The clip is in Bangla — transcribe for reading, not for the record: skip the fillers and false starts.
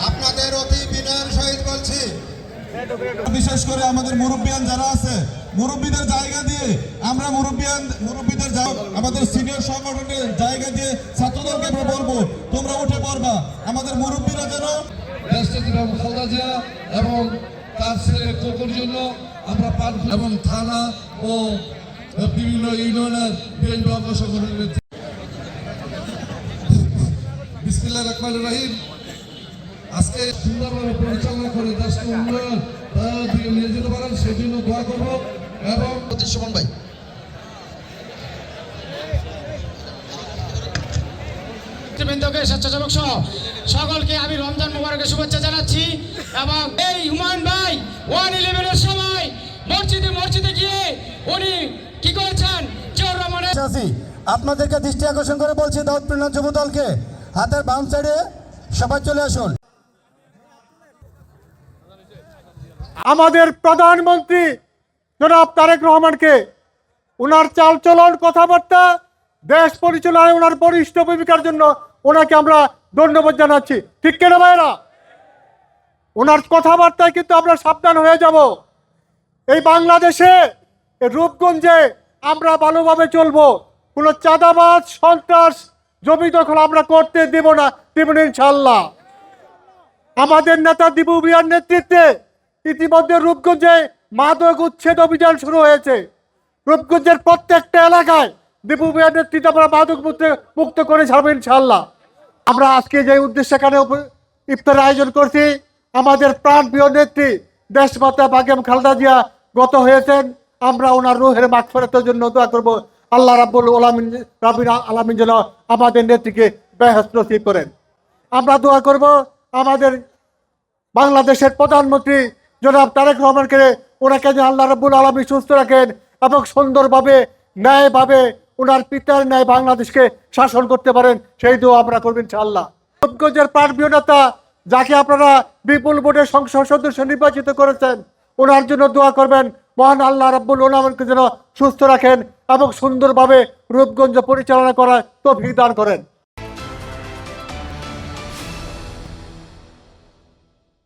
আপনাদের অতি বিনয়ের সহিত বলছি, বিশেষ করে আমাদের মুরব্বিয়ান যারা আছে, মুরব্বীদের জায়গা দিয়ে আমরা মুরব্বীদের আমাদের সিনিয়র সংগঠনের জায়গা দিয়ে ছাত্রদলকে আমরা বলবো তোমরা উঠে পড়বা। আমাদের মুরব্বীরা যেন খালেদা জিয়া এবং তার ছেলে কোকোর জন্য আমরা এবং থানা ও বিভিন্ন ইউনিয়নের বিএনপি অঙ্গ সংগঠনের বিসমিল্লাহির রহমানির রহিম আজকে সুন্দরভাবে পরিচালনা করে দেশকে উন্নয়ন দিকে নিয়ে যেতে পারেন সেই জন্য দোয়া করবো। এবং সুমন ভাই স্বেচ্ছাসেবক সহ সকলকে আমি রমজান মোবারকের শুভেচ্ছা জানাচ্ছি। এবং এই হুমায়ুন ভাই 111-এর সময় মসজিদে গিয়ে উনি কি করেছেন জিয়াউর রহমানের আপনাদেরকে দৃষ্টি আকর্ষণ করে বলছি দাউদপ্রিয় যুব দলকে হাতের বাম সাইডে সবাই চলে আসুন। আমাদের প্রধানমন্ত্রী জনাব তারেক রহমানকে ওনার চালচলন কথাবার্তা দেশ পরিচালনায় ওনার বরিষ্ঠ ভূমিকার জন্য ওনাকে আমরা ধন্যবাদ জানাচ্ছি। ঠিক কিনা ভাইরা? ওনার কথাবার্তায় কিন্তু আমরা সাবধান হয়ে যাব। এই বাংলাদেশে রূপগঞ্জে আমরা ভালোভাবে চলবো, কোনো চাঁদাবাজ সন্ত্রাস জমি দখল আমরা করতে দেব না, দেবেন ইনশাল্লাহ। আমাদের নেতা দিবু ভূঁইয়ার নেতৃত্বে ইতিমধ্যে রূপগঞ্জে মাদক উচ্ছেদ অভিযান শুরু হয়েছে। রূপগঞ্জের প্রত্যেকটা এলাকায় দিবু ভূঁইয়ার নেতৃত্বে আমরা মাদক মুক্ত করে ছাড়বো ইনশাল্লাহ। আমরা আজকে যে উদ্দেশ্যে এখানে ইফতারের আয়োজন করছি, আমাদের প্রাণপ্রিয় নেত্রী দেশমাতা বেগম খালেদা জিয়া গত হয়েছেন। আমরা ওনার রুহের মাগফিরাতের জন্য দোয়া করব। আল্লাহ রাব্বুল আলামিন যেন আমাদের নেত্রীকে বেহেশত নসিব করেন। আমরা দোয়া করব আমাদের বাংলাদেশের প্রধানমন্ত্রী জনাব তারেক রহমানকে, ওনাকে যেন আল্লাহ রাব্বুল আলামিন সুস্থ রাখেন এবং সুন্দরভাবে ন্যায়ভাবে ওনার পিতার ন্যায় বাংলাদেশকে শাসন করতে পারেন, সেই দোয়া আমরা করবেন ইনশাআল্লাহ। রূপগঞ্জের প্রাণপ্রিয় নেতা যাকে আপনারা বিপুল ভোটে সংসদ সদস্য নির্বাচিত করেছেন, ওনার জন্য দোয়া করবেন। মহান আল্লাহ রাব্বুল আলামিনকে যেন সুস্থ রাখেন এবং সুন্দরভাবে রূপগঞ্জ পরিচালনা করার তৌফিক দান করেন।